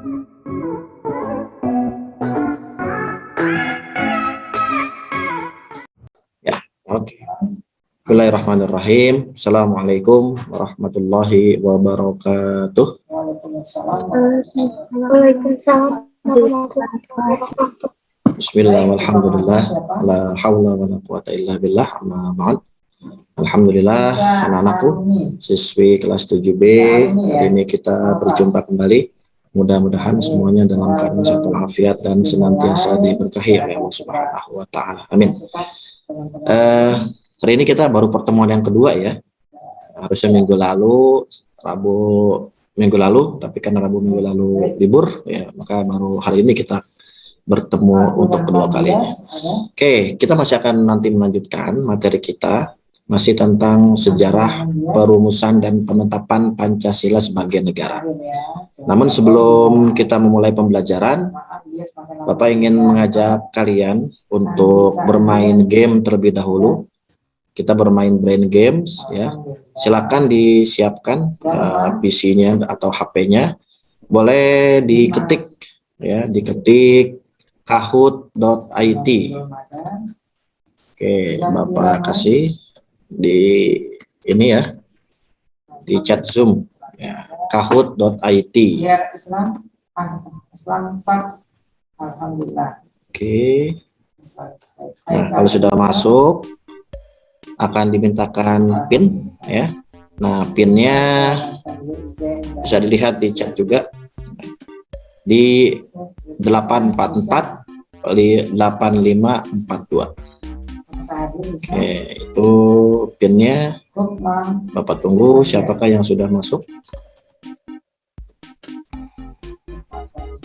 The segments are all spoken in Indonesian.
Ya, oke. Bismillahirrahmanirrahim. Assalamualaikum warahmatullahi wabarakatuh. Waalaikumsalam warahmatullahi wabarakatuh. Bismillah walhamdulillah la haula wala quwata illa billah amma ba'd. Alhamdulillah anak-anakku siswi kelas 7B, hari ini kita berjumpa kembali. Mudah-mudahan semuanya dalam keadaan sehat walafiat dan senantiasa diberkahi oleh Allah Subhanahu wa taala. Amin. Hari ini kita baru pertemuan yang kedua ya. Harusnya minggu lalu, minggu lalu, tapi karena Rabu minggu lalu libur ya, maka baru hari ini kita bertemu untuk kedua kalinya. Oke, kita masih akan nanti melanjutkan materi kita masih tentang sejarah perumusan dan penetapan Pancasila sebagai negara. Namun sebelum kita memulai pembelajaran, Bapak ingin mengajak kalian untuk bermain game terlebih dahulu. Kita bermain brain games ya. Silakan disiapkan PC-nya atau HP-nya. Boleh diketik ya, diketik kahoot.it. Oke, Bapak kasih di ini ya, di chat Zoom ya, kahoot.it. Oke. Nah, kalau sudah masuk akan dimintakan PIN ya. Nah, PIN-nya bisa dilihat di chat juga di 844 8542. Oke, itu PIN-nya. Bapak tunggu siapakah yang sudah masuk.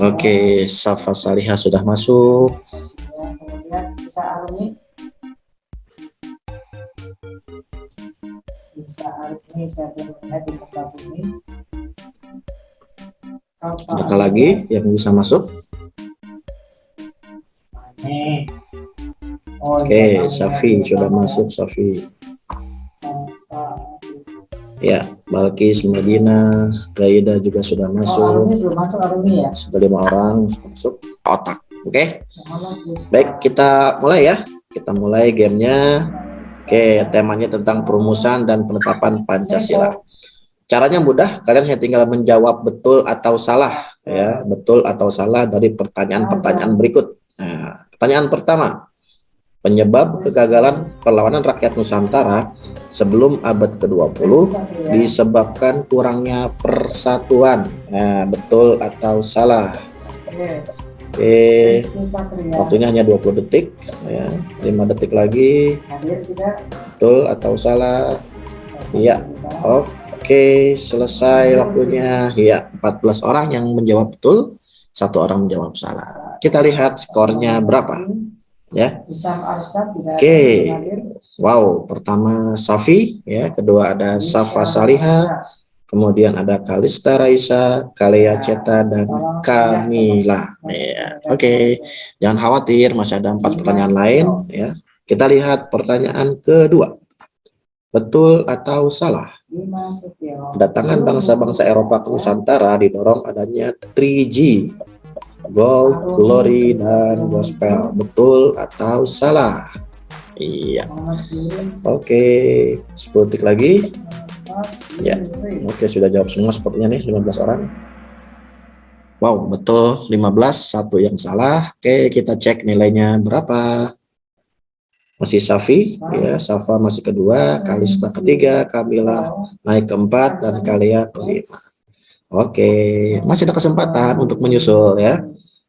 Oke, Safa Salihah sudah masuk. Adakah lagi yang bisa masuk? Oke, Safi sudah masuk. Safi ya, Balkis, Madinah, Gaida juga sudah masuk. Sudah 5 orang masuk otak. Oke, baik, kita mulai ya. Kita mulai gamenya. Oke, temanya tentang perumusan dan penetapan Pancasila. Caranya mudah, kalian hanya tinggal menjawab betul atau salah ya, betul atau salah dari pertanyaan-pertanyaan berikut. Nah, pertanyaan pertama, penyebab kegagalan perlawanan rakyat Nusantara sebelum abad ke-20 disebabkan kurangnya persatuan. Nah, betul atau salah? Oke, waktunya hanya 20 detik ya, 5 detik lagi. Betul atau salah? Iya. Oke, selesai waktunya. Ya, 14 orang yang menjawab betul, 1 orang menjawab salah. Kita lihat skornya berapa ya. Oke, wow, pertama Safi ya, kedua ada Safa Salihah, kemudian ada Kalista Raisa, Kalea Ceta, dan Kamila ya. Oke, jangan khawatir, masih ada 4 pertanyaan lain ya. Kita lihat pertanyaan kedua, betul atau salah? Kedatangan bangsa-bangsa Eropa ke Nusantara didorong adanya 3G, Gold, Glory, dan Gospel. Betul atau salah? Iya. Oke, 10 detik lagi. Ya, oke, sudah jawab semua sepertinya nih, 15 orang. Wow, betul 15, 1 yang salah. Oke, kita cek nilainya berapa. Masih Safi ya, Safa masih kedua, Kalista ketiga, Kamila naik ke-4, dan Kalea ke-5. Oke, masih ada kesempatan untuk menyusul ya.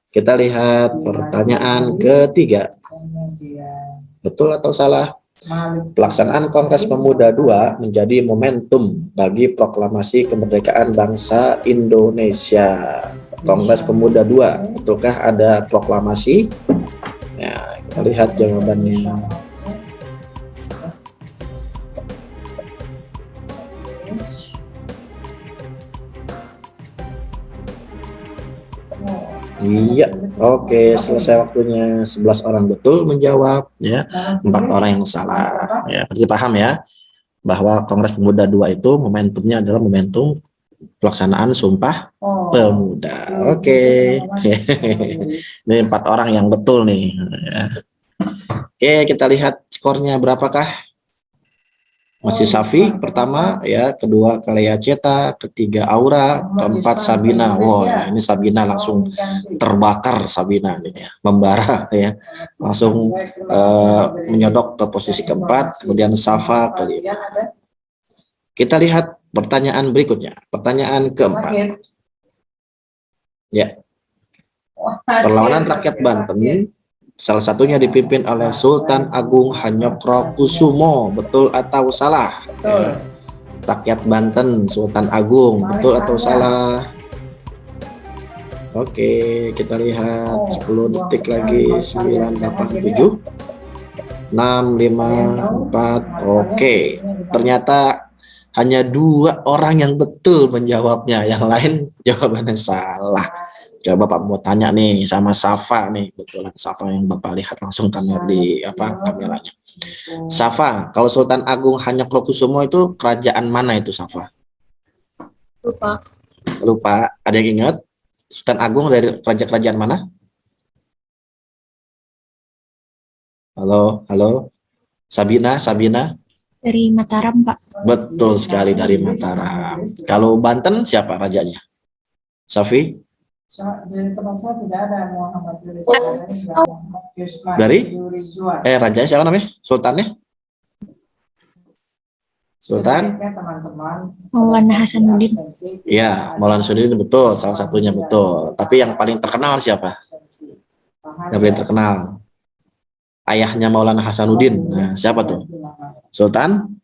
Kita lihat pertanyaan ketiga, betul atau salah? Pelaksanaan Kongres Pemuda II menjadi momentum bagi proklamasi kemerdekaan bangsa Indonesia. Kongres Pemuda II, betulkah ada proklamasi? Ya, kita lihat jawabannya. Iya, oke, selesai waktunya. 11 orang betul menjawab ya, 4 orang yang salah ya. Berarti paham ya bahwa Kongres Pemuda II itu momentumnya adalah momentum pelaksanaan Sumpah Pemuda. Oke. Ini 4 orang yang betul nih. Oke, kita lihat skornya berapakah. Masih Safi pertama ya, kedua Kalea Ceta, ketiga Aura, keempat Sabina. Wah, ini Sabina langsung terbakar, Sabina ini ya, membara ya, langsung menyodok ke posisi keempat, kemudian Safa kelima. Kita lihat pertanyaan berikutnya, pertanyaan keempat. Ya, perlawanan rakyat Banten salah satunya dipimpin oleh Sultan Agung Hanyokrokusumo, betul atau salah? Betul. Rakyat Banten, Sultan Agung, betul atau salah? Oke, kita lihat 10 detik lagi. 9, 8, 7, 6, 5, 4. Oke, ternyata hanya 2 orang yang betul menjawabnya, yang lain jawabannya salah. Coba Bapak mau tanya nih sama Safa nih, betulan Safa yang Bapak lihat langsung kamera di kameranya. Safa, kalau Sultan Agung Hanyokrokusumo itu kerajaan mana itu, Safa? Lupa. Lupa, ada yang ingat? Sultan Agung dari kerajaan mana? Halo, halo. Sabina. Dari Mataram, Pak. Betul sekali, dari Mataram. Kalau Banten siapa rajanya? Safi? Dari teman saya tidak ada Muhammad Dari? Rajanya siapa namanya? Sultannya? Sultan? Maulana Hasanuddin. Iya, Maulana Hasanuddin betul, salah satunya betul. Tapi yang paling terkenal siapa? Yang paling terkenal? Ayahnya Maulana Hasanuddin. Nah, siapa tuh? Sultan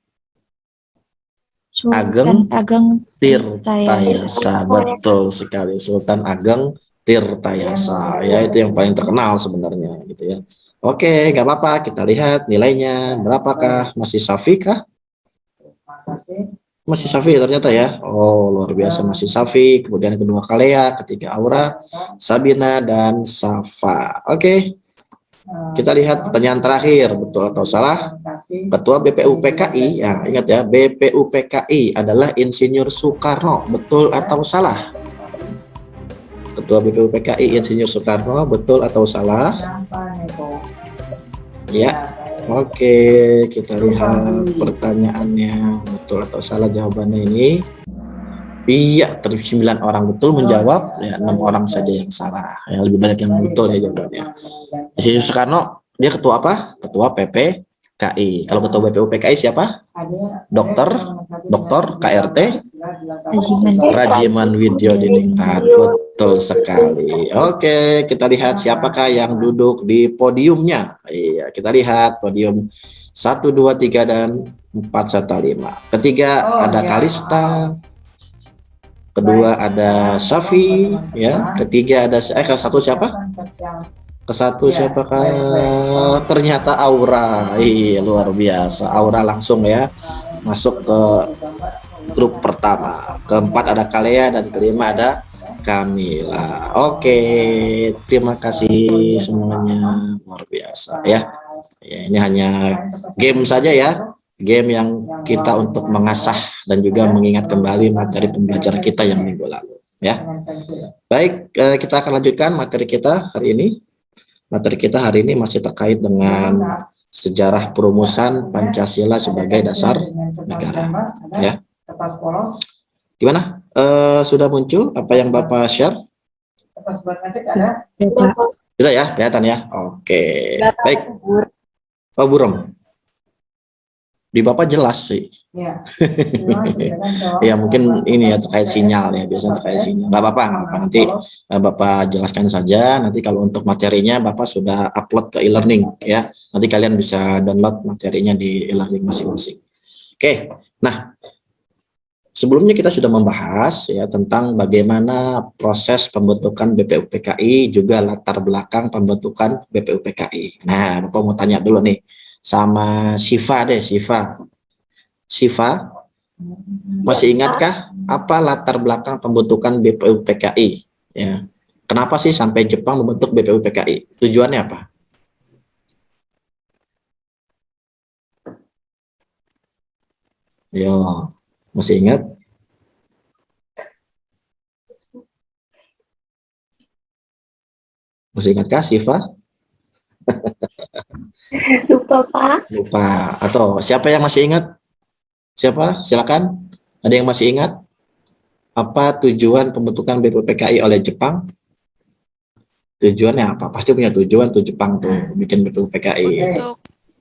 Ageng Tirtayasa. Betul sekali, Sultan Ageng Tirtayasa. Ya, itu yang paling terkenal sebenarnya gitu ya. Oke, nggak apa-apa, kita lihat nilainya berapakah. Masih Safi kah? Masih Safi ternyata ya. Oh, luar biasa, masih Safi. Kemudian kedua Kalea, ketiga Aura, Sabina, dan Safa. Oke, kita lihat pertanyaan terakhir, betul atau salah. Ketua BPUPKI, ya ingat ya, BPUPKI adalah Insinyur Soekarno, betul atau salah? Ketua BPUPKI Insinyur Soekarno, betul atau salah? Ya, oke, kita lihat pertanyaannya, betul atau salah jawabannya ini. Iya, 9 orang betul menjawab, ya 6 orang saja yang salah. Yang lebih banyak yang betul ya jawabannya. Insinyur Soekarno, dia ketua apa? Ketua PPKI. Kalau ketua BPUPKI siapa? Dokter KRT Rajiman Widyodiningrat. Betul sekali. Oke, kita lihat siapakah yang duduk di podiumnya. Iya, kita lihat podium 1, 2, 3, dan 4 serta 5. Ketiga ada Kalista. Kedua ada Safi, ya. Ketiga ada ke satu siapa? Ke satu siapakah? Ternyata Aura. Iya, luar biasa. Aura langsung ya masuk ke grup pertama. Keempat ada Kalea dan kelima ada Kamila. Oke, terima kasih semuanya, luar biasa ya. Ya, ini hanya game saja ya. Game yang kita untuk mengasah dan juga mengingat kembali materi pembelajaran kita yang minggu lalu ya. Baik, kita akan lanjutkan materi kita hari ini. Materi kita hari ini masih terkait dengan sejarah perumusan Pancasila sebagai dasar negara ya. Gimana? Sudah muncul apa yang Bapak share? Sudah ya, kelihatan ya. Oke. Baik. Pak Burom. Di Bapak jelas sih. Ya mungkin ini ya terkait sinyal ya, biasanya terkait sinyal. Nggak apa-apa, nanti Bapak jelaskan saja. Nanti kalau untuk materinya Bapak sudah upload ke e-learning ya. Nanti kalian bisa download materinya di e-learning masing-masing. Oke, nah sebelumnya kita sudah membahas ya tentang bagaimana proses pembentukan BPUPKI, juga latar belakang pembentukan BPUPKI. Nah, Bapak mau tanya dulu nih sama Siva deh, Siva, masih ingatkah apa latar belakang pembentukan BPUPKI? Ya, kenapa sih sampai Jepang membentuk BPUPKI? Tujuannya apa? Yo, masih ingat? Masih ingatkah Siva? Lupa, Pak. Lupa. Atau siapa yang masih ingat? Siapa? Silakan. Ada yang masih ingat? Apa tujuan pembentukan BPPKI oleh Jepang? Tujuannya apa? Pasti punya tujuan tuh Jepang tuh bikin BPPKI.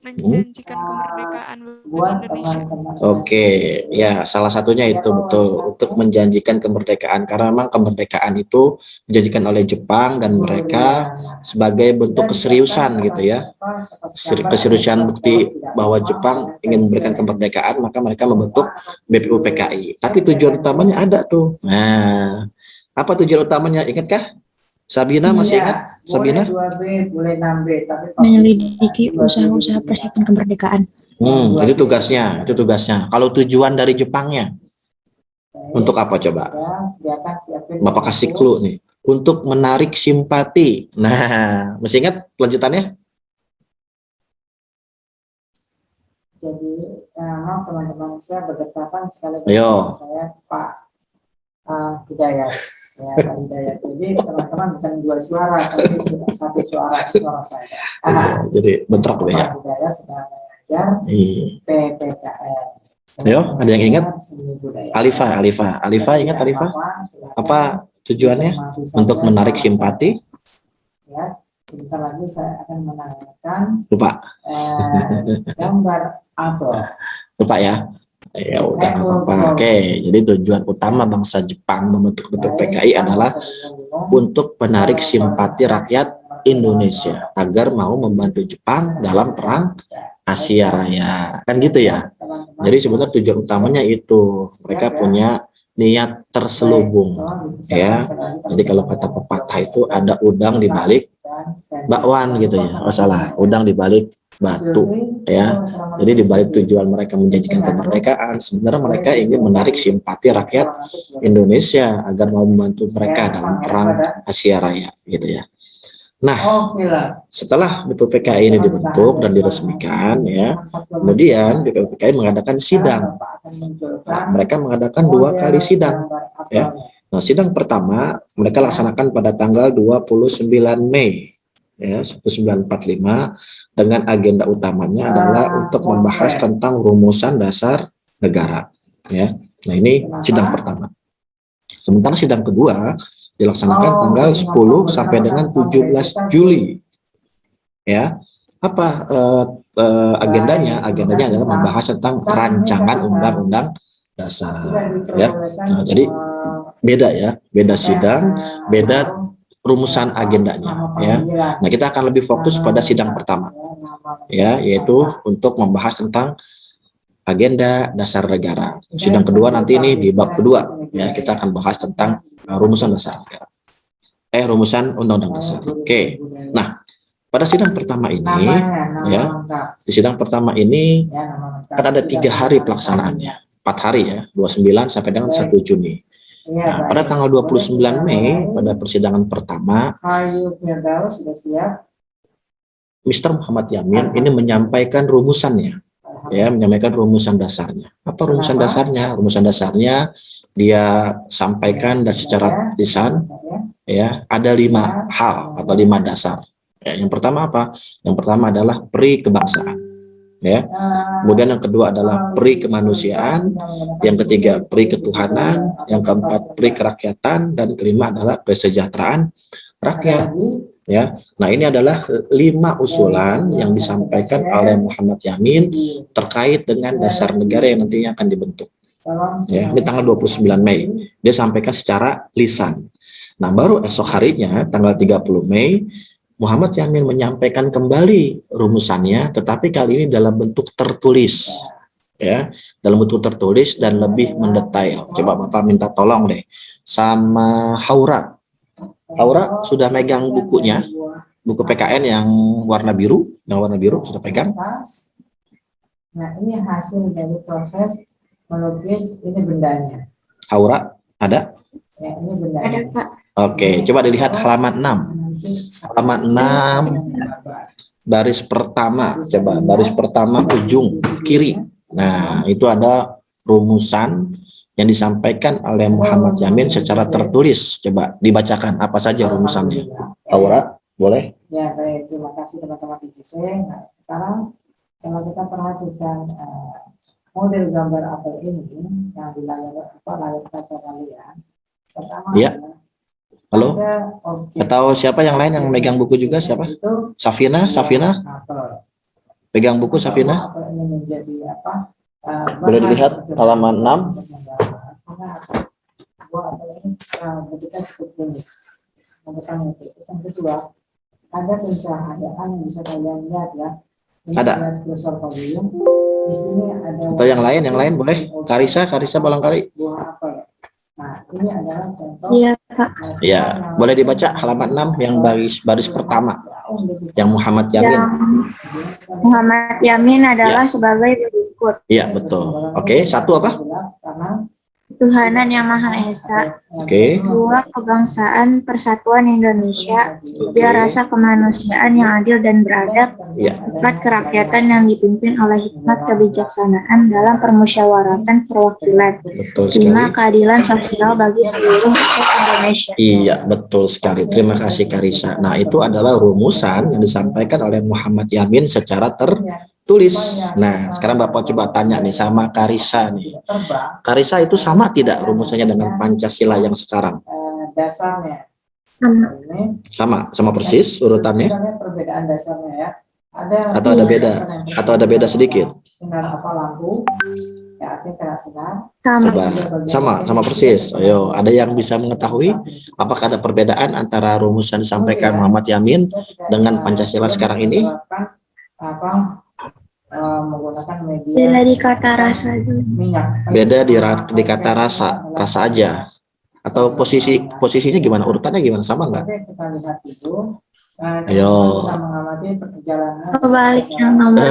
Untuk menjanjikan kemerdekaan bagi Indonesia. Oke, ya salah satunya itu betul untuk menjanjikan kemerdekaan karena memang kemerdekaan itu dijanjikan oleh Jepang dan mereka sebagai bentuk keseriusan gitu ya. Keseriusan bukti bahwa Jepang ingin memberikan kemerdekaan, maka mereka membentuk BPUPKI. Tapi tujuan utamanya ada tuh. Nah, apa tujuan utamanya? Ingatkah? Sabina masih ingat? Sabina? Menyelidiki usaha-usaha persiapan kemerdekaan. Itu tugasnya, itu tugasnya. Kalau tujuan dari Jepangnya, untuk apa coba? Bapak kasih clue nih. Untuk menarik simpati. Nah, masih ingat lanjutannya? Jadi teman-teman saya berdekatan sekali Ayo. saya Pak Hidayat, ya Pak Hidayat. Jadi teman-teman bukan dua suara, tapi satu suara saya. Jadi bentrok deh ya. Pak Hidayat sedang mengajar PPKN. Ayo, ada yang ingat? Alifa ingat Alifa? Apa tujuannya? Untuk menarik simpati? Ya, sebentar lagi saya akan menanyakan. Lupa. Gambar apa? Lupa ya. Ya udah apa-apa. Oke, jadi tujuan utama bangsa Jepang membentuk BPPKI adalah untuk menarik simpati rakyat Indonesia agar mau membantu Jepang dalam perang Asia Raya. Kan gitu ya. Jadi sebenarnya tujuan utamanya itu. Mereka punya niat terselubung ya. Jadi kalau kata pepatah itu ada udang di balik bakwan gitu ya. Oh salah, udang di balik batu ya. Jadi di balik tujuan mereka menjanjikan kemerdekaan, sebenarnya mereka ingin menarik simpati rakyat Indonesia agar mau membantu mereka dalam perang Asia Raya gitu ya. Nah, setelah BPPKI ini dibentuk dan diresmikan ya, kemudian BPPKI mengadakan sidang. Nah, mereka mengadakan 2 kali sidang ya. Nah, sidang pertama mereka laksanakan pada tanggal 29 Mei ya 1945 dengan agenda utamanya adalah untuk membahas tentang rumusan dasar negara ya. Nah, ini sidang pertama. Sementara sidang kedua dilaksanakan tanggal 10 sampai dengan 17 Juli. Ya. Apa agendanya? Agendanya adalah membahas tentang rancangan undang-undang dasar ya. Nah, jadi beda ya, beda sidang, beda rumusan agendanya ya. Nah, kita akan lebih fokus pada sidang pertama ya, yaitu untuk membahas tentang agenda dasar negara. Sidang kedua nanti ini di bab kedua ya, kita akan bahas tentang rumusan dasar negara. Rumusan undang-undang dasar. Oke. Nah, pada sidang pertama ini ya, di sidang pertama ini kan ada 3 hari pelaksanaannya. 4 hari ya, 29 sampai dengan 1 Juni. Nah, pada tanggal 29 Mei pada persidangan pertama, Mr. Muhammad Yamin ini menyampaikan rumusannya, ya, menyampaikan rumusan dasarnya. Apa rumusan dasarnya? Rumusan dasarnya dia sampaikan dan secara lisan, ya, ada 5 hal atau 5 dasar. Ya, yang pertama apa? Yang pertama adalah peri kebangsaan. Ya. Kemudian yang kedua adalah peri kemanusiaan, yang ketiga peri ketuhanan, yang keempat peri kerakyatan, dan kelima adalah kesejahteraan rakyat. Ya, nah ini adalah 5 usulan yang disampaikan oleh Muhammad Yamin terkait dengan dasar negara yang nantinya akan dibentuk. Ya, di tanggal 29 Mei dia sampaikan secara lisan. Nah, baru esok harinya tanggal 30 Mei Muhammad Yamin menyampaikan kembali rumusannya, tetapi kali ini dalam bentuk tertulis, ya, dalam bentuk tertulis dan lebih mendetail. Coba Bapak minta tolong deh sama Haura. Haura sudah megang bukunya, buku PKN yang warna biru, sudah pegang. Nah, ini hasil dari proses melukis, ini bendanya. Haura ada? Ya, ini bendanya. Ada, Pak. Oke, coba dilihat halaman 6. Halaman 6 baris pertama, coba baris pertama ujung kiri. Nah, itu ada rumusan yang disampaikan oleh Muhammad Yamin secara tertulis. Coba dibacakan apa saja rumusannya. Aura? boleh. Ya, baik. Terima kasih teman-teman di QC. Nah, sekarang kalau kita perhatikan model gambar apel ini yang di layar kaca kalian. Pertama Iya. adalah Halo? ada objek. Atau siapa yang lain yang megang buku juga? Siapa? Itu Safina? Safina? apel. Pegang buku Safina? Apel ini menjadi apa? Boleh dilihat halaman 6. Buah apel ini bentuknya cukup unik. Yang kedua, ada pencahayaan yang bisa kalian lihat ya. Ini Ada. Cursor volume. Di sini ada. Atau yang lain boleh. Karisa barangkali. Buah apel. Nah, ini adalah contoh. Iya, Pak. Ya, boleh dibaca halaman 6 yang baris pertama. Yang Muhammad Yamin. Yang Muhammad Yamin adalah sebagai berikut. Iya, betul. Oke, satu apa? Tuhanan yang Maha Esa. Oke. Dua, kebangsaan persatuan Indonesia. Tiga, rasa kemanusiaan yang adil dan beradab. Iya. Empat, kerakyatan yang dipimpin oleh hikmat kebijaksanaan dalam permusyawaratan perwakilan. Betul Lima, sekali. keadilan sosial bagi seluruh rakyat Indonesia. Iya, betul sekali. Terima kasih Karisa. Nah, itu adalah rumusan yang disampaikan oleh Muhammad Yamin secara tertulis. Nah, sekarang Bapak coba tanya nih sama Karisa nih. Karisa itu sama tidak rumusannya dengan Pancasila yang sekarang? Dasarnya. Sama persis urutannya? Perbedaan dasarnya ya. Atau ada beda? Atau ada beda sedikit? Sinar apa lampu? Ya, artinya kena sinar. Sama. Sama persis. Ayo, ada yang bisa mengetahui apakah ada perbedaan antara rumusan disampaikan Muhammad Yamin dengan Pancasila sekarang ini? Menggunakan media. Beda di kata rasa. Minyak. Beda di kata rasa aja. Atau posisinya gimana? Urutannya gimana? Sama nggak? Oke, kita lihat dulu. Ayo. Bisa mengamati perjalanan. Kebalik yang nomor.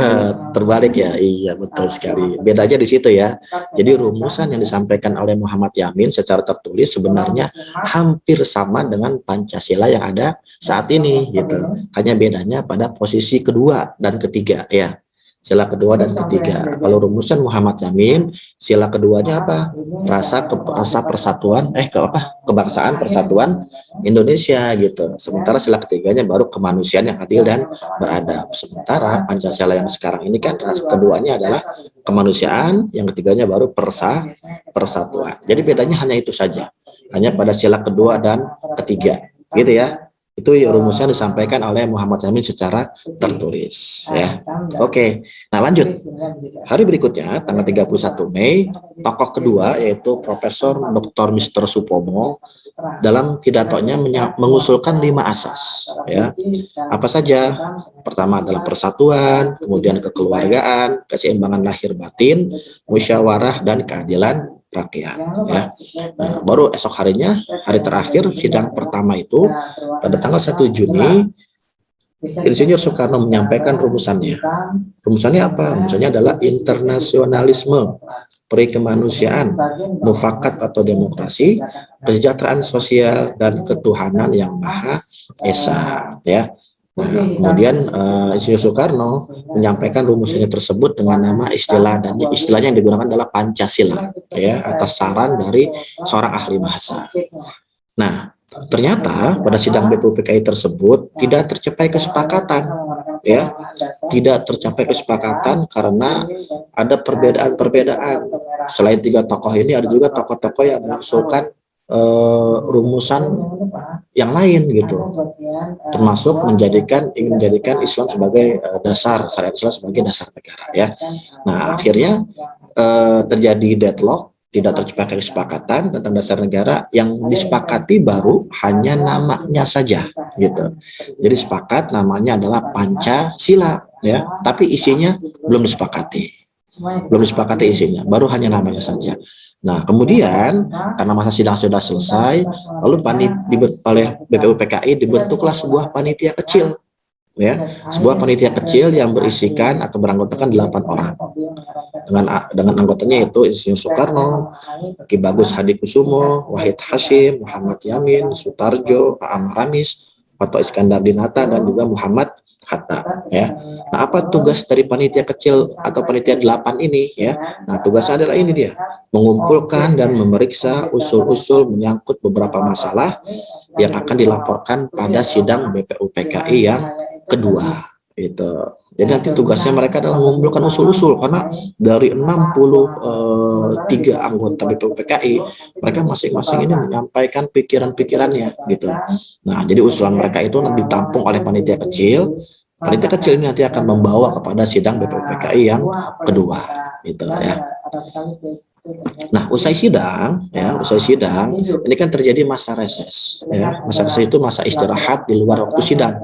Terbalik ya, iya betul sekali. Bedanya di situ ya. Jadi rumusan yang disampaikan oleh Muhammad Yamin secara tertulis sebenarnya hampir sama dengan Pancasila yang ada saat ini gitu. Hanya bedanya pada posisi kedua dan ketiga ya. Sila kedua dan ketiga. Kalau rumusan Muhammad Yamin, sila keduanya apa? Rasa persatuan, kebangsaan persatuan Indonesia gitu. Sementara sila ketiganya baru kemanusiaan yang adil dan beradab. Sementara Pancasila yang sekarang ini kan rasa keduanya adalah kemanusiaan, yang ketiganya baru persatuan. Jadi bedanya hanya itu saja. Hanya pada sila kedua dan ketiga. Gitu ya. Itu rumusnya disampaikan oleh Muhammad Yamin secara tertulis ya. Oke. Nah, lanjut. Hari berikutnya tanggal 31 Mei, tokoh kedua yaitu Profesor Dr. Mr. Supomo dalam pidatonya mengusulkan 5 asas ya. Apa saja? Pertama adalah persatuan, kemudian kekeluargaan, keseimbangan lahir batin, musyawarah dan keadilan rakyat ya. Nah, baru esok harinya, hari terakhir sidang pertama itu pada tanggal 1 Juni Insinyur Soekarno menyampaikan rumusannya. Rumusannya apa? Rumusannya adalah internasionalisme, peri kemanusiaan, mufakat atau demokrasi, kesejahteraan sosial dan ketuhanan yang Maha Esa ya. Nah, kemudian Insinyur Soekarno menyampaikan rumusannya tersebut dengan nama istilahnya yang digunakan adalah Pancasila ya, atas saran dari seorang ahli bahasa. Nah, ternyata pada sidang BPUPKI tersebut tidak tercapai kesepakatan ya, tidak tercapai kesepakatan karena ada perbedaan. Selain 3 tokoh ini ada juga tokoh-tokoh yang mengusulkan rumusan yang lain gitu, termasuk ingin menjadikan Islam sebagai dasar, syariat Islam sebagai dasar negara ya. Nah, akhirnya terjadi deadlock, tidak tercapai kesepakatan tentang dasar negara. Yang disepakati baru hanya namanya saja gitu. Jadi sepakat namanya adalah Pancasila ya, tapi isinya belum disepakati isinya, baru hanya namanya saja. Nah, kemudian karena masa sidang sudah selesai, lalu oleh BPUPKI dibentuklah sebuah panitia kecil ya, sebuah panitia kecil yang berisikan atau beranggotakan 8 orang. Dengan anggotanya yaitu Insinyur Soekarno, Ki Bagus Hadikusumo, Wahid Hasyim, Muhammad Yamin, Sutarjo, Aam Ramis, Fato Iskandar Dinata, dan juga Muhammad Hatta ya. Nah, apa tugas dari panitia kecil atau panitia 8 ini ya? Nah, tugasnya adalah ini dia, mengumpulkan dan memeriksa usul-usul menyangkut beberapa masalah yang akan dilaporkan pada sidang BPUPKI yang kedua. Itu. Jadi nanti tugasnya mereka adalah mengumpulkan usul-usul, karena dari 63 anggota BPUPKI, mereka masing-masing ini menyampaikan pikiran-pikirannya gitu. Nah, jadi usulan mereka itu nanti ditampung oleh panitia kecil. Panitia kecil ini nanti akan membawa kepada sidang BPUPKI yang kedua, gitu ya. Nah, usai sidang, ini kan terjadi masa reses. Ya. Masa reses itu masa istirahat di luar waktu sidang.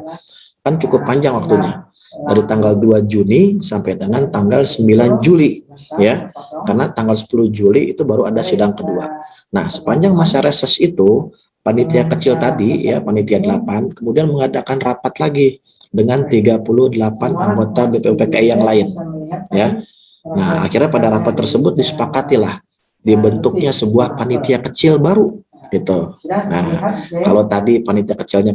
Kan cukup panjang waktunya, dari tanggal 2 Juni sampai dengan tanggal 9 Juli ya, karena tanggal 10 Juli itu baru ada sidang kedua. Nah, sepanjang masa reses itu panitia kecil tadi ya, panitia 8 kemudian mengadakan rapat lagi dengan 38 anggota BPUPKI yang lain ya. Nah, akhirnya pada rapat tersebut disepakatilah dibentuknya sebuah panitia kecil baru gitu. Nah, kalau tadi panitia kecil 8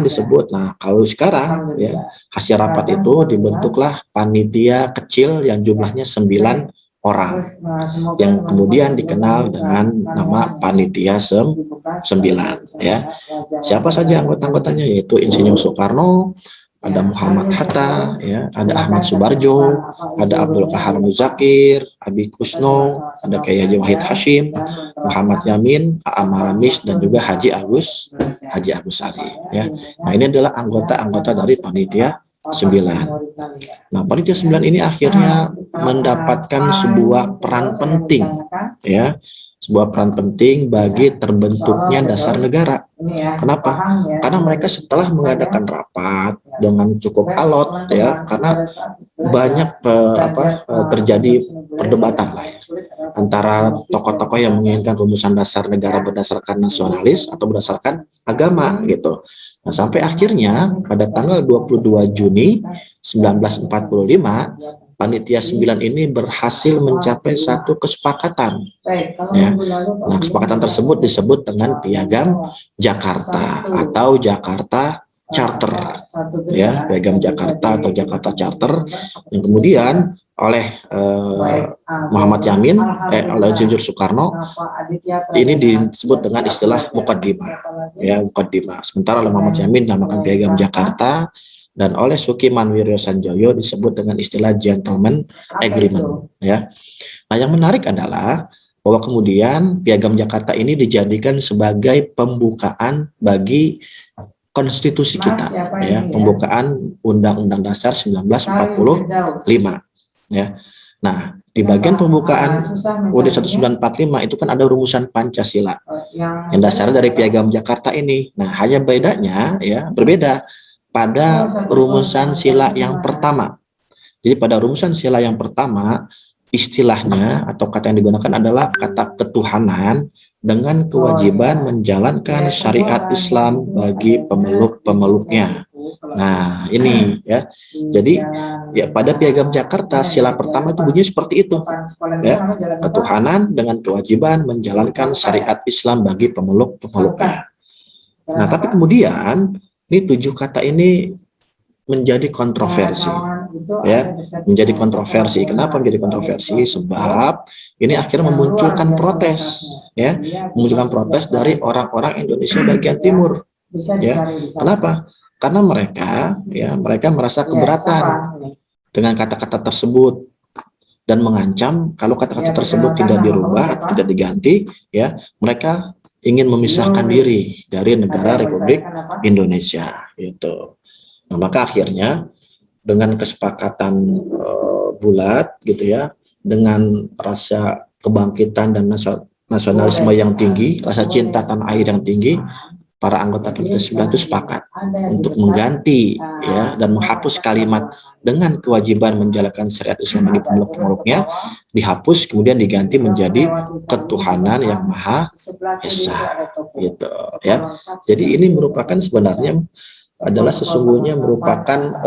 disebut. Nah, kalau sekarang ya hasil rapat itu dibentuklah panitia kecil yang jumlahnya 9 orang yang kemudian dikenal dengan nama panitia 9 ya. Siapa saja anggota-anggotanya, yaitu Insinyur Soekarno, ada Muhammad Hatta, ya, ada Ahmad Subarjo, ada Abdul Qahar Muzakir, Abi Kusno, ada Kiai Haji Wahid Hashim, Muhammad Yamin, Aam Maramis, dan juga Haji Agus Ali. Ya. Nah, ini adalah anggota-anggota dari panitia 9. Nah, panitia 9 ini akhirnya mendapatkan sebuah peran penting, ya. Sebuah peran penting bagi terbentuknya dasar negara. Kenapa? Karena mereka setelah mengadakan rapat dengan cukup alot ya, karena banyak terjadi perdebatan lah ya, antara tokoh-tokoh yang menginginkan rumusan dasar negara berdasarkan nasionalis atau berdasarkan agama gitu. Nah, sampai akhirnya pada tanggal 22 Juni 1945 panitia 9 ini berhasil mencapai satu kesepakatan. Ya. Nah, kesepakatan tersebut disebut dengan Piagam Jakarta atau Jakarta Charter. Ya, Piagam Jakarta atau Jakarta Charter yang kemudian oleh Muhammad Yamin, oleh Insinyur Soekarno, ini disebut dengan istilah Muqaddimah. Ya, Muqaddimah. Sementara oleh Muhammad Yamin dinamakan Piagam Jakarta, dan oleh Sukiman Wiryo Sanjoyo disebut dengan istilah Gentleman Agreement. Ya. Nah, yang menarik adalah bahwa kemudian Piagam Jakarta ini dijadikan sebagai pembukaan bagi konstitusi kita, ya, pembukaan Undang-Undang Dasar 1945. Ya. Nah, di bagian pembukaan UUD 1945 itu kan ada rumusan Pancasila yang dasarnya dari Piagam Jakarta ini. Nah, hanya bedanya ya, berbeda pada rumusan sila yang pertama. Jadi pada rumusan sila yang pertama, istilahnya atau kata yang digunakan adalah kata ketuhanan dengan kewajiban menjalankan syariat Islam bagi pemeluk-pemeluknya. Nah, ini ya. Jadi ya pada Piagam Jakarta sila pertama itu bunyi seperti itu. Ya, ketuhanan dengan kewajiban menjalankan syariat Islam bagi pemeluk-pemeluknya. Nah, tapi kemudian ini 7 kata ini menjadi kontroversi, ya, menjadi kontroversi. Kenapa menjadi kontroversi? Sebab ini akhirnya memunculkan protes, ya, memunculkan protes dari orang-orang Indonesia bagian timur, ya. Kenapa? Karena mereka merasa keberatan dengan kata-kata tersebut dan mengancam kalau kata-kata tersebut tidak dirubah, tidak diganti, ya, mereka ingin memisahkan diri dari negara Republik Indonesia, gitu. Nah, maka akhirnya dengan kesepakatan bulat, gitu ya, dengan rasa kebangkitan dan nasionalisme yang tinggi, rasa cinta tanah air yang tinggi, para anggota panitia 9 itu sepakat untuk mengganti ya dan menghapus kalimat dengan kewajiban menjalankan syariat Islam bagi pemeluk-pemeluknya, dihapus kemudian diganti menjadi ketuhanan yang maha esa, gitu ya. Jadi ini merupakan sebenarnya adalah sesungguhnya merupakan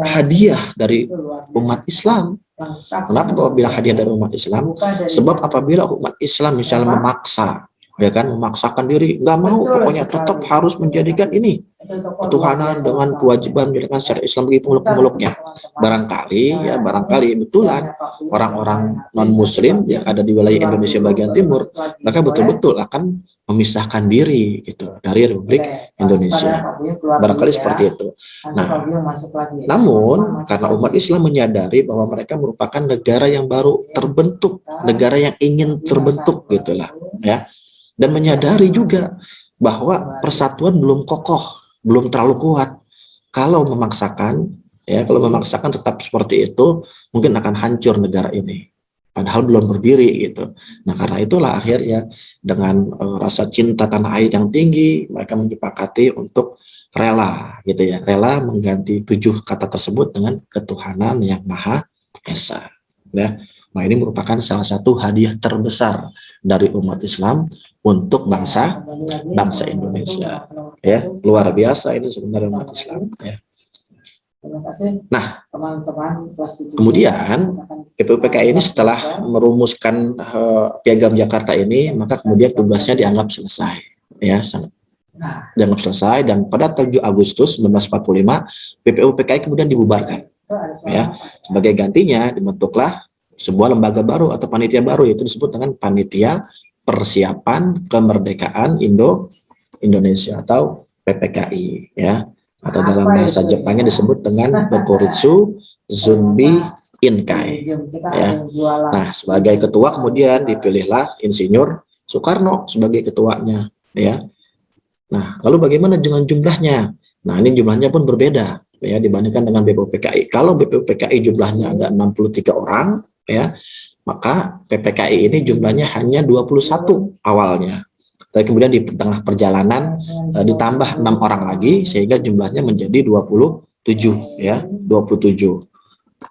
hadiah dari umat Islam. Kenapa Bapak bilang hadiah dari umat Islam? Sebab apabila umat Islam misalnya memaksa, ya kan, memaksakan diri, nggak mau, pokoknya tetap harus menjadikan ini ketuhanan dengan kewajiban menjalankan syariat Islam bagi pemeluk-pemeluknya. Barangkali betulan orang-orang non-muslim yang ada di wilayah Indonesia bagian timur, mereka betul-betul akan memisahkan diri gitu dari Republik Indonesia. Barangkali seperti itu. Nah, namun karena umat Islam menyadari bahwa mereka merupakan negara yang baru terbentuk, negara yang ingin terbentuk gitulah, ya. Dan menyadari juga bahwa persatuan belum kokoh, belum terlalu kuat. Kalau memaksakan tetap seperti itu, mungkin akan hancur negara ini. Padahal belum berdiri gitu. Nah, karena itulah akhirnya dengan rasa cinta tanah air yang tinggi, mereka menyepakati untuk rela gitu ya, rela mengganti 7 kata tersebut dengan ketuhanan yang Maha Esa. Ya. Nah, ini merupakan salah satu hadiah terbesar dari umat Islam untuk bangsa Indonesia. Ya, luar biasa ini sebenarnya umat Islam. Ya. Nah, kemudian PPUPKI ini setelah merumuskan Piagam Jakarta ini, maka kemudian tugasnya dianggap selesai. Ya, dianggap selesai, dan pada 7 Agustus 1945 PPUPKI kemudian dibubarkan. Ya, sebagai gantinya dibentuklah sebuah lembaga baru atau panitia baru, yaitu disebut dengan Panitia Persiapan Kemerdekaan Indonesia atau PPKI, ya, atau dalam bahasa Jepangnya disebut dengan Bokuritsu Zunbi Inkai, ya. Nah, sebagai ketua kemudian dipilihlah Insinyur Soekarno sebagai ketuanya, ya. Nah, lalu bagaimana dengan jumlahnya? Nah, ini jumlahnya pun berbeda, ya, dibandingkan dengan BPUPKI. Kalau BPUPKI jumlahnya ada 63 orang, ya, maka PPKI ini jumlahnya hanya 21 awalnya. Tapi kemudian di tengah perjalanan ditambah 6 orang lagi sehingga jumlahnya menjadi 27, ya, 27.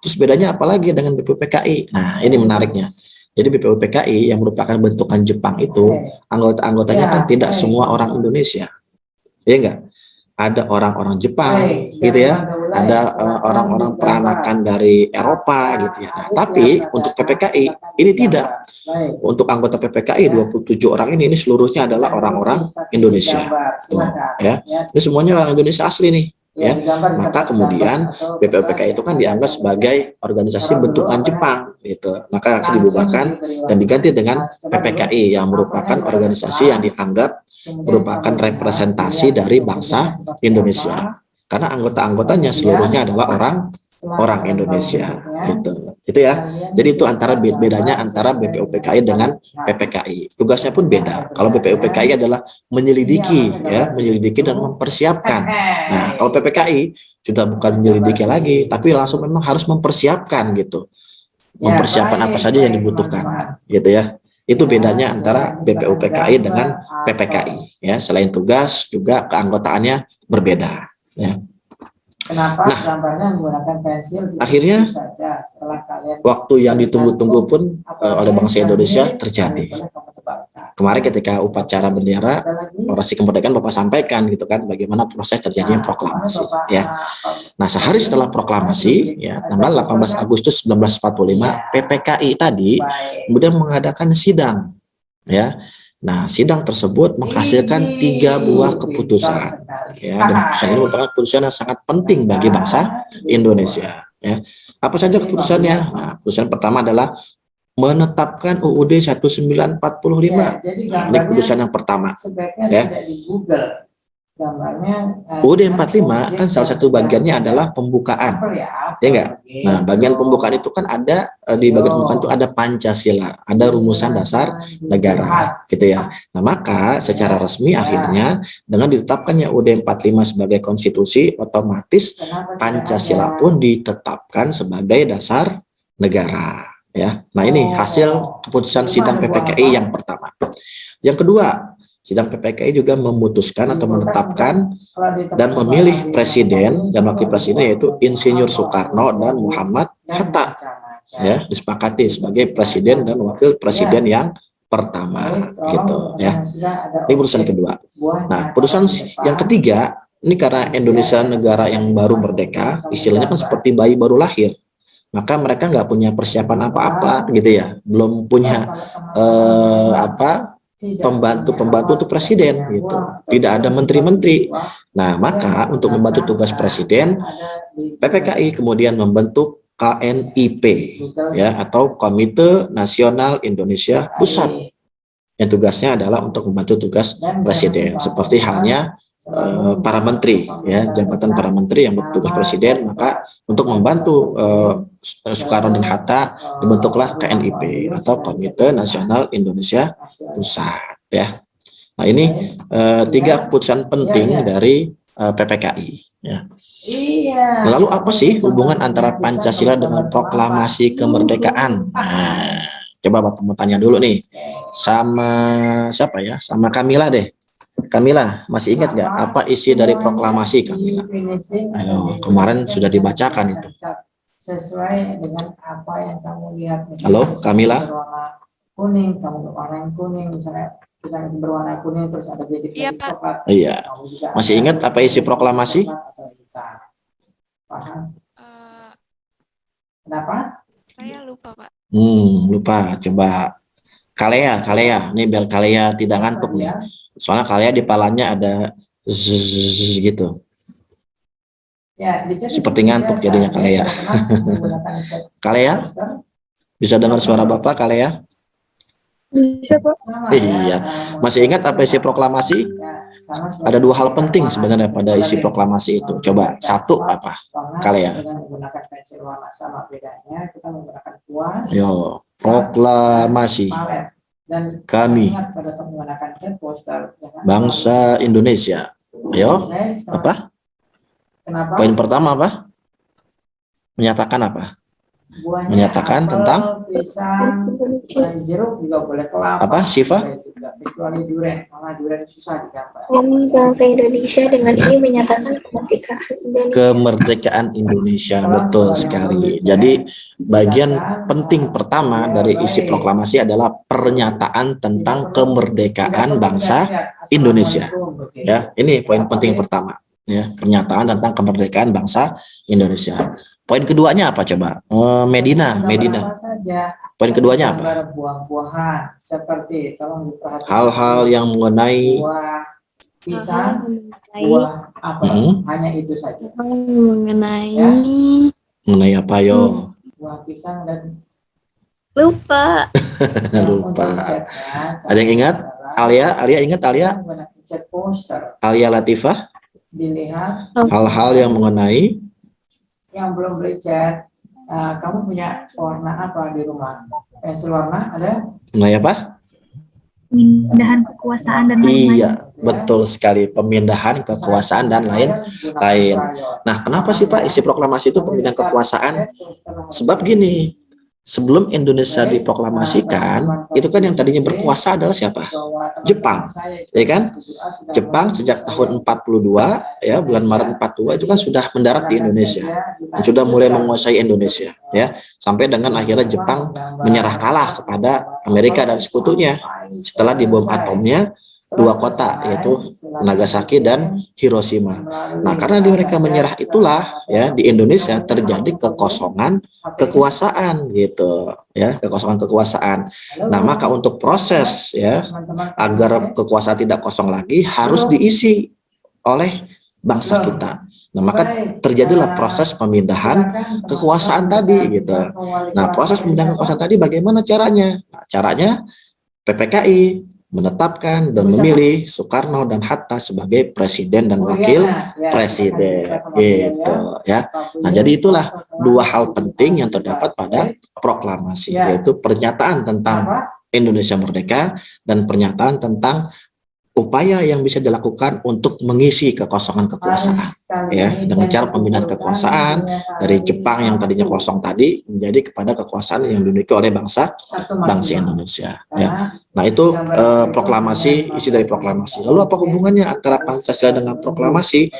Terus bedanya apa lagi dengan BPUPKI? Nah, ini menariknya. Jadi BPUPKI yang merupakan bentukan Jepang itu, anggota-anggotanya kan tidak semua orang Indonesia. Ya enggak? Ada orang-orang Jepang gitu ya, ada orang-orang peranakan dari Eropa gitu ya. Nah, tapi untuk PPKI ini tidak. Untuk anggota PPKI 27 orang ini seluruhnya adalah orang-orang Indonesia. Tuh, ya. Ini semuanya orang Indonesia asli nih, ya. Maka kemudian BPUPKI itu kan dianggap sebagai organisasi bentukan Jepang gitu. Maka akan dibubarkan dan diganti dengan PPKI yang merupakan organisasi yang dianggap merupakan representasi dari bangsa Indonesia, karena anggota-anggotanya seluruhnya adalah orang Indonesia, itu ya. Jadi itu antara bedanya antara BPUPKI dengan PPKI. Tugasnya pun beda. Kalau BPUPKI adalah menyelidiki, ya, menyelidiki dan mempersiapkan. Nah, kalau PPKI sudah bukan menyelidiki lagi, tapi langsung memang harus mempersiapkan gitu, mempersiapkan apa saja yang dibutuhkan, gitu ya. Itu bedanya antara BPUPKI dengan PPKI, ya. Selain tugas juga keanggotaannya berbeda, ya. Kenapa nah, gambarnya menggunakan pensil? Akhirnya waktu yang ditunggu-tunggu pun oleh bangsa Indonesia terjadi. Kemarin ketika upacara bendera orasi kemerdekaan Bapak sampaikan gitu kan, bagaimana proses terjadinya proklamasi, ya. Nah, sehari setelah proklamasi, ya, tanggal 18 Agustus 1945 PPKI tadi kemudian mengadakan sidang, ya. Nah, sidang tersebut menghasilkan 3 buah keputusan, ya, dan keputusan ini merupakan keputusan yang sangat penting bagi bangsa Indonesia, ya. Apa saja keputusannya? Nah, keputusan pertama adalah menetapkan UUD 1945. Ya, Nah, ini keputusan yang pertama, ya. UUD 45 kan salah satu bagiannya adalah pembukaan, ya enggak? Nah, bagian pembukaan itu kan ada, di bagian pembukaan itu ada Pancasila, ada rumusan dasar negara, gitu ya. Nah, maka secara resmi akhirnya dengan ditetapkannya UUD 45 sebagai konstitusi, otomatis Pancasila pun ditetapkan sebagai dasar negara, ya. Nah, ini hasil keputusan sidang PPKI yang pertama. Yang kedua, sidang PPKI juga memutuskan atau menetapkan dan memilih presiden dan wakil presiden, yaitu Insinyur Soekarno dan Muhammad Hatta, ya, disepakati sebagai presiden dan wakil presiden yang pertama, gitu, ya. Ini putusan kedua. Nah, putusan yang ketiga, ini karena Indonesia negara yang baru merdeka, istilahnya kan seperti bayi baru lahir, maka mereka nggak punya persiapan apa-apa, gitu ya, belum punya pembantu-pembantu untuk presiden gitu. Tidak ada menteri-menteri. Nah, maka untuk membantu tugas presiden, PPKI kemudian membentuk KNIP ya, atau Komite Nasional Indonesia Pusat, yang tugasnya adalah untuk membantu tugas presiden, seperti halnya para menteri ya, jabatan para menteri yang bertugas presiden. Maka untuk membantu Soekarno dan Hatta dibentuklah KNIP atau Komite Nasional Indonesia Pusat ya. Nah, ini 3 keputusan penting dari PPKI ya. Lalu apa sih hubungan antara Pancasila dengan proklamasi kemerdekaan? Nah, coba Bapak mau tanya dulu nih sama siapa ya? Sama Kamila deh. Kamila, masih ingat nggak apa isi dari proklamasi, Kamila? Ayo, kemarin sudah dibacakan itu. Sesuai dengan apa yang kamu lihat. Halo, Kamila. Berwarna kuning, kamu warna kuning, misalnya berwarna kuning terus ada jadi Iya, Pak. coklat. Iya. Masih ingat apa isi proklamasi? Paham? Eh, Kenapa? saya lupa, Pak. Lupa. Coba Kalea, nih biar Kalea tidak ngantuk nih. Soalnya Kalea di palanya ada zzz gitu. Ya, seperti ngantuk jadinya Kalea. Kalea, bisa dengar suara Bapak, Kalea? Bisa, Pak. Iya. Masih ingat apa isi proklamasi? Ada 2 hal penting sebenarnya pada isi proklamasi itu. Coba, 1 apa? Kalea. Yo, proklamasi. Kami bangsa Indonesia. Ayo, apa? Poin pertama apa? Menyatakan apa? Menyatakan tentang pisang, jeruk juga boleh, kelapa. Apa, Syifa? Kecuali durian, karena durian susah digambar. Kami bangsa Indonesia dengan ini menyatakan kemerdekaan Indonesia. Kemerdekaan Indonesia, betul sekali. Jadi bagian penting pertama dari isi proklamasi adalah pernyataan tentang kemerdekaan bangsa Indonesia. Ya, ini poin penting pertama. Ya, pernyataan tentang kemerdekaan bangsa Indonesia. Poin keduanya apa coba? Medina. Poin keduanya apa? Buah-buahan seperti, tolong diperhatikan. Hal-hal yang mengenai buah pisang, buah apa? Hanya itu saja. Mengenai Ya. Mengenai apa yo? Buah pisang dan lupa. Lupa. Ada yang ingat? Alia ingat Alia? Alia Latifah? Dilihat hal-hal yang mengenai yang belum beli cat. Kamu punya warna apa di rumah? Pensil warna ada? Mengenai apa? Pemindahan kekuasaan dan lain-lain. Iya, betul sekali, pemindahan kekuasaan dan lain-lain. Nah, kenapa sih Pak isi proklamasi itu pemindahan kekuasaan? Sebab gini, sebelum Indonesia diproklamasikan, itu kan yang tadinya berkuasa adalah siapa? Jepang, ya kan? Jepang sejak tahun 42, ya bulan Maret 42 itu kan sudah mendarat di Indonesia dan sudah mulai menguasai Indonesia, ya sampai dengan akhirnya Jepang menyerah kalah kepada Amerika dan sekutunya setelah dibom atomnya 2 kota yaitu Nagasaki dan Hiroshima. Nah, karena mereka menyerah itulah ya di Indonesia terjadi kekosongan kekuasaan gitu ya, kekosongan kekuasaan. Nah, maka untuk proses ya agar kekuasaan tidak kosong lagi harus diisi oleh bangsa kita. Nah, maka terjadilah proses pemindahan kekuasaan tadi gitu. Nah, proses pemindahan kekuasaan tadi bagaimana caranya? Nah, caranya PPKI menetapkan dan memilih Soekarno dan Hatta sebagai presiden dan wakil presiden gitu ya. Nah, jadi itulah 2 hal penting yang terdapat pada proklamasi, yaitu pernyataan tentang Indonesia merdeka dan pernyataan tentang upaya yang bisa dilakukan untuk mengisi kekosongan kekuasaan ya, dengan cara pemindahan kekuasaan dari Jepang yang tadinya kosong tadi menjadi kepada kekuasaan yang dimiliki oleh bangsa Indonesia ya. Nah, itu proklamasi, isi dari proklamasi. Lalu apa hubungannya antara Pancasila dengan proklamasi?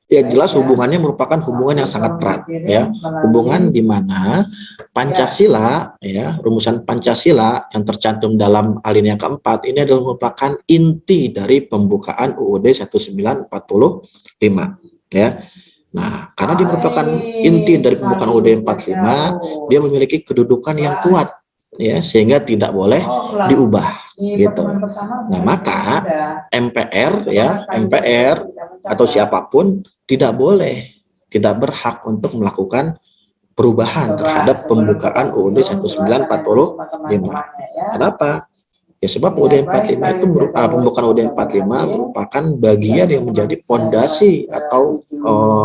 Ya jelas hubungannya merupakan hubungan yang sangat erat ya, hubungan di mana Pancasila ya, rumusan Pancasila yang tercantum dalam alinea keempat ini adalah merupakan inti dari pembukaan UUD 1945 ya. Nah, karena dia merupakan inti dari pembukaan UUD 45, dia memiliki kedudukan yang kuat ya, sehingga tidak boleh diubah Di gitu. pertemuan pertama, Nah, maka sudah. MPR ya, MPR atau siapapun tidak boleh, tidak berhak untuk melakukan perubahan terhadap pembukaan UUD 1945. Kenapa? Ya sebab UUD 45 itu pembukaan UUD 45 merupakan bagian yang menjadi fondasi atau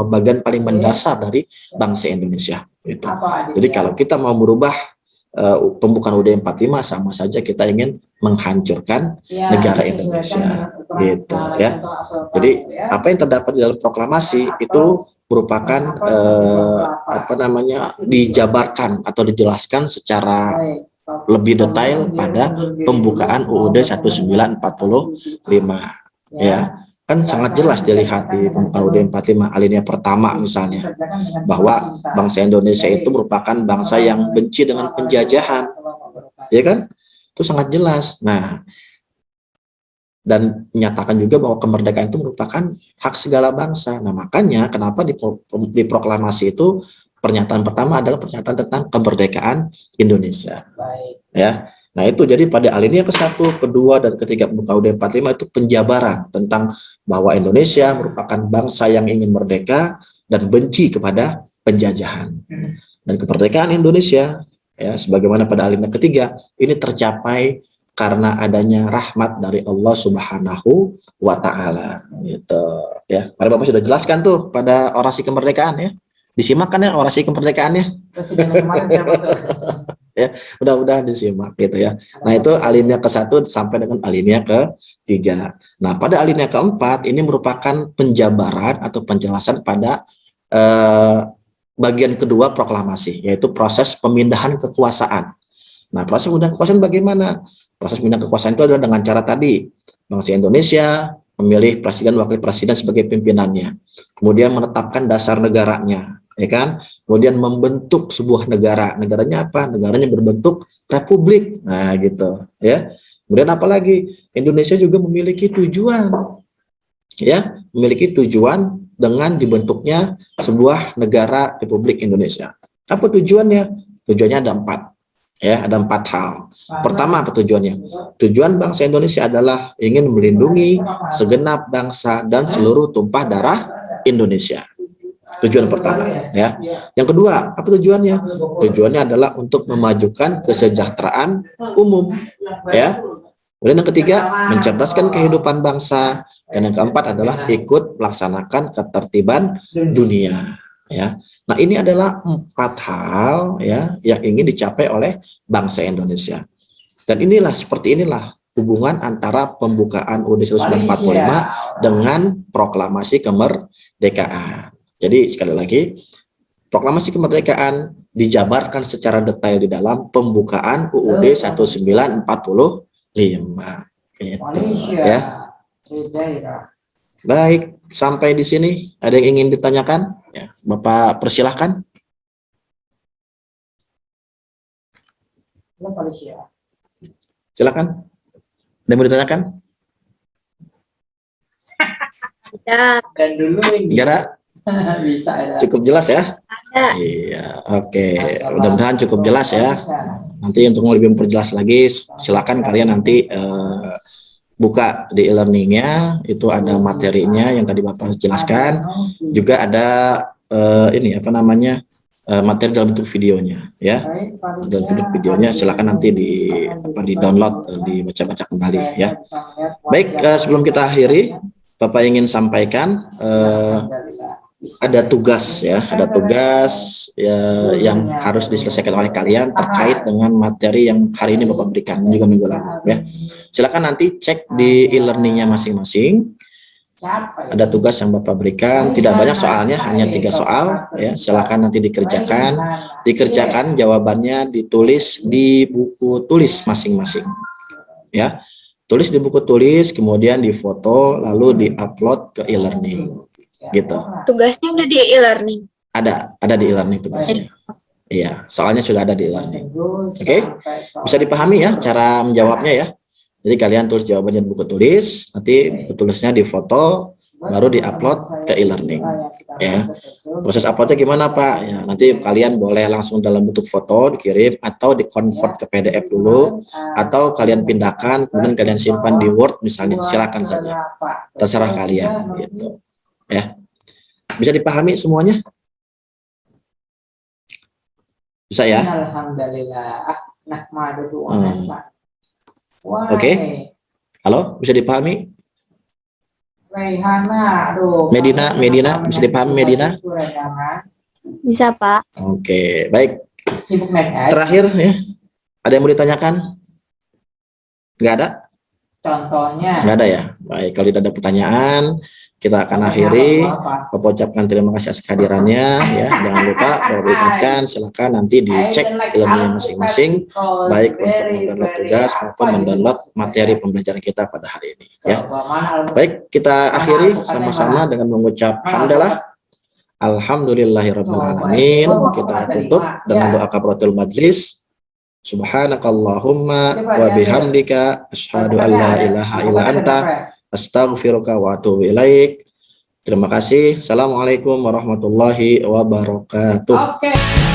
bagian paling mendasar dari bangsa Indonesia gitu. Jadi kalau kita mau merubah pembukaan UUD 45, sama saja kita ingin menghancurkan negara Indonesia gitu ya. Jadi apa yang terdapat di dalam proklamasi itu merupakan dijabarkan atau dijelaskan secara lebih detail pada pembukaan UUD 1945 ya. Kan sangat jelas dilihat di pembukaan UUD 45 alinea pertama misalnya, bahwa bangsa Indonesia itu merupakan bangsa yang benci dengan penjajahan, ya kan? Itu sangat jelas. Nah, dan menyatakan juga bahwa kemerdekaan itu merupakan hak segala bangsa. Nah, makanya kenapa di proklamasi itu pernyataan pertama adalah pernyataan tentang kemerdekaan Indonesia. Ya. Nah, itu jadi pada alinea ke-1, kedua, dan ketiga pembukaan UUD 45 itu penjabaran tentang bahwa Indonesia merupakan bangsa yang ingin merdeka dan benci kepada penjajahan. Dan kemerdekaan Indonesia ya sebagaimana pada alinea ketiga ini tercapai karena adanya rahmat dari Allah Subhanahu wa taala gitu ya. Mari Bapak sudah jelaskan tuh pada orasi kemerdekaan ya. Disimak kan ya orasi kemerdekaannya. Presiden yang kemarin siapa tuh? Ya, mudah-mudahan disimak gitu ya. Nah, itu alinea ke-1 sampai dengan alinea ke-3. Nah, pada alinea ke-4 ini merupakan penjabaran atau penjelasan pada bagian kedua proklamasi, yaitu proses pemindahan kekuasaan. Nah, proses pemindahan kekuasaan bagaimana? Proses pemindahan kekuasaan itu adalah dengan cara tadi, bangsa Indonesia memilih presiden, wakil presiden sebagai pimpinannya, kemudian menetapkan dasar negaranya, ya kan? Kemudian membentuk sebuah negara. Negaranya apa? Negaranya berbentuk republik. Nah, gitu, ya. Kemudian apalagi? Indonesia juga memiliki tujuan, ya, memiliki tujuan dengan dibentuknya sebuah negara Republik Indonesia. Apa tujuannya? Tujuannya ada 4, ya, ada 4 hal. Pertama, apa tujuannya? Tujuan bangsa Indonesia adalah ingin melindungi segenap bangsa dan seluruh tumpah darah Indonesia. Tujuan pertama, ya. Yang kedua, apa tujuannya? Tujuannya adalah untuk memajukan kesejahteraan umum, ya. Kemudian yang ketiga, mencerdaskan kehidupan bangsa, dan yang keempat adalah ikut melaksanakan ketertiban dunia, ya. Nah, ini adalah 4 hal ya yang ingin dicapai oleh bangsa Indonesia. Dan seperti inilah hubungan antara pembukaan UUD 1945 dengan proklamasi kemerdekaan. Jadi sekali lagi, proklamasi kemerdekaan dijabarkan secara detail di dalam pembukaan UUD 1945. Gitu, ya. Baik, sampai di sini ada yang ingin ditanyakan? Ya, Bapak persilahkan. Silakan. Ada yang mau ditanyakan? Dan dulu ini. Gara? Bisa ya. Cukup jelas ya? Ada. Iya, oke. Mudah-mudahan cukup jelas ya. Nanti untuk lebih memperjelas lagi, silakan kalian nanti buka di e-learningnya, itu ada materinya yang tadi Bapak jelaskan. Juga ada materi dalam bentuk videonya, ya. Dalam bentuk videonya silakan nanti di download, dibaca-baca kembali, ya. Baik, sebelum kita akhiri, Bapak ingin sampaikan ada tugas ya, yang harus diselesaikan oleh kalian terkait dengan materi yang hari ini Bapak berikan juga minggu lalu, ya. Silakan nanti cek di e-learningnya masing-masing. Ada tugas yang Bapak berikan, tidak banyak soalnya, hanya 3 soal, ya. Silakan nanti dikerjakan, jawabannya ditulis di buku tulis masing-masing, ya. Tulis di buku tulis, kemudian difoto, lalu diupload ke e-learning, gitu. Tugasnya udah di e-learning. Ada di e-learning tugasnya. Iya, soalnya sudah ada di e-learning. Oke, bisa dipahami ya cara menjawabnya ya. Jadi kalian tulis jawabannya di buku tulis, nanti buku tulisnya difoto, baru diupload ke e-learning. Ya, proses uploadnya gimana Pak? Ya, nanti kalian boleh langsung dalam bentuk foto dikirim atau di-convert ke PDF dulu, atau kalian pindahkan kemudian kalian simpan di Word misalnya, silakan saja, terserah kalian gitu. Ya, bisa dipahami semuanya? Bisa ya? Alhamdulillah. Oke. Halo, bisa dipahami? Raihana, aduh. Medina, bisa dipahami Medina? Bisa, Pak. Oke, baik. Sibuk naik haji. Terakhir ya, ada yang mau ditanyakan? Nggak ada? Contohnya. Nggak ada ya? Baik, kalau tidak ada pertanyaan, kita akan akhiri. Bapak ucapkan terima kasih atas kehadirannya ya. Jangan lupa kalau diingatkan silakan nanti dicek ilmunya masing-masing, baik untuk mendownload tugas maupun mendownload materi pembelajaran kita pada hari ini ya. Baik, kita akhiri sama-sama dengan mengucap hamdalah. Alhamdulillahirrabbilalamin. Kita tutup dengan doa kafaratul majlis. Subhanakallahumma wa bihamdika asyhadu an la ilaha illa anta astaghfiruka wa atubu ilaik. Terima kasih. Assalamualaikum warahmatullahi wabarakatuh. Oke.